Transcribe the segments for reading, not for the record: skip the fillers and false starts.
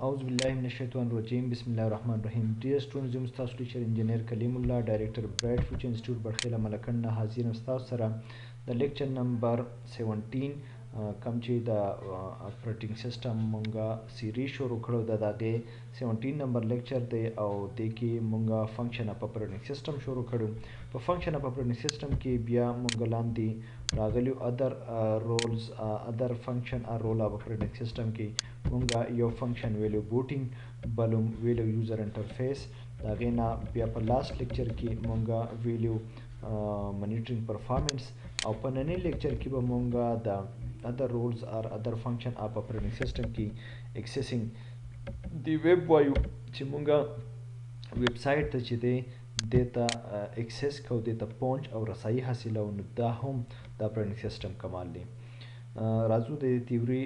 أعوذ بالله من الشيطان الرجيم بسم الله الرحمن الرحيم. Dear students, زم ستاسو ټیچر انجینیر کلیمالله ډایریکټر برایټ فیوچر انسټیټیوټ بټخیله ملکند نه حاضر یم ستاسو سره د لیکچر نمبر 17 کم چې د اپریټینګ سیسټم مونږه سیریز شروع کړو د هغې 17 نمبر لیکچر دی او د کې مونږه فنکشن اف اپریټینګ سیسټم شروع کړو. په فنکشن اف اپریټینګ سیسټم کې بیا مونږ لاندې راغلیو ادر رولز ادر فنکشن ار رول اف اپریټینګ سیسټم کې مونږه یو فنکشن ویلو بوټینګ بل ویلو یوزر انټرفیس د هغې نه بیا په لاست لیکچر کې مونږه ویلو مانیټرینګ پرفارمنس او په ننني لیکچر کې به مونږه د other rules or other function of operating system کې accessing دی ویب وایو چې مونږه ویب سایټ ته چې دی دیتا اکسس کو دیتا پہنچ او رسائی حاصلو نو دا هم د اپریټینګ سیسټم کمال دی. راځو د تیوري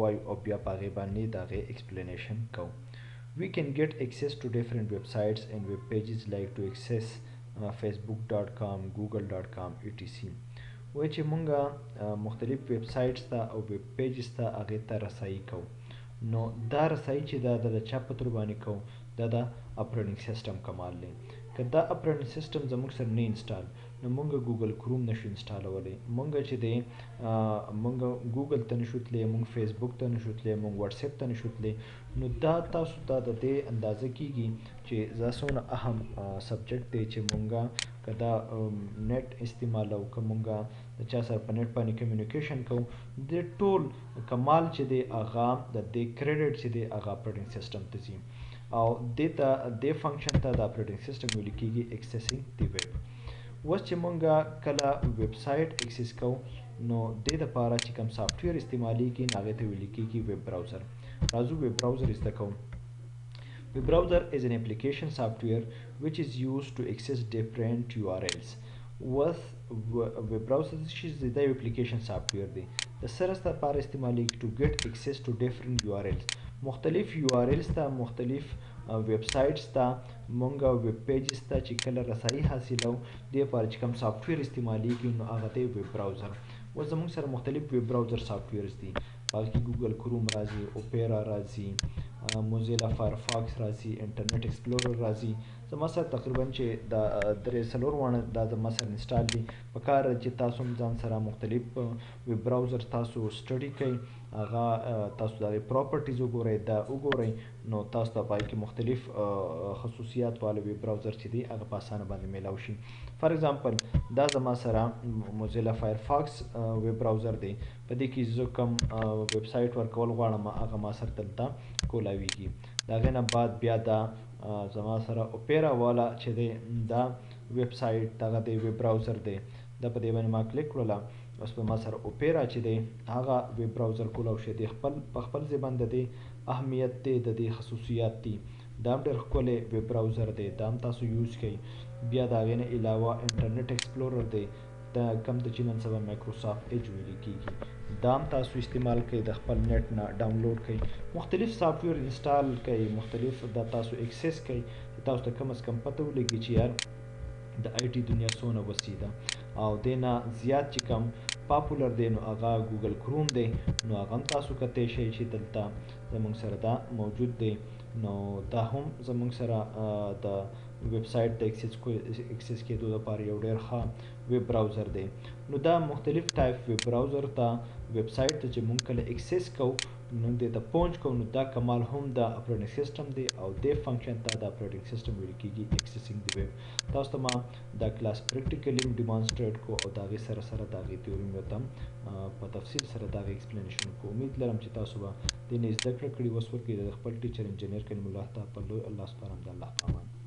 وایو او بیا په هغې باندې د هغې ایکسپلینیشن کوو. We can get access to different websites and web pages like to access facebook.com, google.com etc. وای چې مونږه مختلف ویب سایټس ته او ویب پیجز ته هغې ته رسایي کوو. نو دا رسایي چې دا د چا په تور باندې کوو دا د اپریټینګ سیسټم کمال دی. که دا اپریټینګ سیسټم زموږ سره نه انسټال نو مونږ ګوګل کروم نشو انسټالولی، مونږ چې دی مونږ ګوګل ته نشو تللی، مونږ فیسبوک ته نشو تللی، مونږ واتساپ ته نشو تللی. نو دا تاسو ته د دې اندازه کیږي چې دا څومره اهم سبجیکټ دی چې مونږه که دا نیټ استعمالو که مونږه د چا سره په نیټ باندې کمیونیکیشن کوو د ټول کمال چې دی هغه د دې کریډټ چې دی هغه اپریټینګ سیسټم ته ځي او دې ته دې فنکشن ته د اپریټینګ سیسټم ویل کیږي ایکسیسینګ دی ویب. اوس چې مونږه کله ویب سایټ ایکسس کوو نو دې دپاره چې کوم سافټویر استعمالیږي نو هغې ته ویل کیږي ویب براوزر. راځو ویب براوزر زده کوو. Web browser is an application software which is used to access different URLs. With web browser چې د application software دی د سره لپاره استعمالیږي to get access to different URLs. مختلف URLs ته مختلف ویب سایټس ته مونږه ویب پیجز ته چې کله رسایي حاصلو دې لپاره چې کوم سافټویر استعمالیږي نو هغه دی ویب براوزر. اوس زموږ سره مختلف ویب براوزر سافټویرز دي. هغه کې ګوګل کروم راځي، اوپیرا راځي، موزیلا فایرفاکس راځي، انټرنیټ ایکسپلورر راځي. زما سره تقریبا چې دا درې څلور واړه دا زما سره انسټال دي. په کار چې تاسو هم ځان سره مختلف ویب براوزر تاسو سټډي کوئ هغه تاسو د هغې پراپرټیز وګورئ دا وګورئ نو تاسو ته په هغې کې مختلف خصوصیات والا ویب براوزر چې دی هغه په اسانه باندې میلاو شي. فار ایگزامپل دا زما سره موزیلا فایرفاکس ویب براوزر دی. په دې کې زه کوم ویب سایټ ورکول غواړم هغه ما سره دلته کولاویږي. د هغې نه بعد بیا دا زما سره اوپیرا والا چې دی دا ویب سایټ دغه دی ویب براوزر دی دا په دې باندې ما کلیک کړله. اوس په ما سره اوپیرا چې دی هغه ویب براوزر کولاو شي. دی په خپل ځای باندې د دې اهمیت دی د دې خصوصیات دي. دا هم ډېر ښکلی ویب براوزر دی دا هم تاسو یوز کوئ. بیا د هغې نه علاوه انټرنیټ ایکسپلورر دی دا کم ته چې نن سبا مایکروسافټ ایج ویل کیږي دا هم تاسو استعمال کوئ د خپل نیټ نه ډاونلوډ کوئ مختلف سافټویر انسټال کوئ مختلف دا تاسو ایکسس کوئ چې تاسو ته کم از کم پته ولګي چې یار د آی ټي دنیا څونه وسیع ده او دې نه زیات چې کم پاپولر دی نو هغه ګوګل کروم دی نو هغه هم تاسو کتی شئ چې دلته زموږ سره دا موجود دی. نو دا هم زموږ سره د ویب سایټ د اکسس کېدو لپاره یو ډېر ښه ویب براوزر دی. نو دا مختلف ټایپ ویب براوزر ته ویب سایټ ته چې مونږ کله اکسس کوو نو دې ته پہنچ کوو نو دا کمال هم د اپریټینګ سیسټم دی او دې فنکشن ته د اپریټینګ سیسټم ویل کیږي ایکسسینګ دی ویب. تاسو ته ما دا کلاس پریکټیکلی هم ډیمانسټریټ کو او د هغې سره سره د هغې تیوري مې ته په تفصیل سره د هغې ایکسپلینیشن کو. امید لرم چې تاسو به دې نه زده کړه کړي. اوس ورکړئ د خپل ټیچر انجینیر کلیم الله ته په لوی الله سپارم د الله په امان.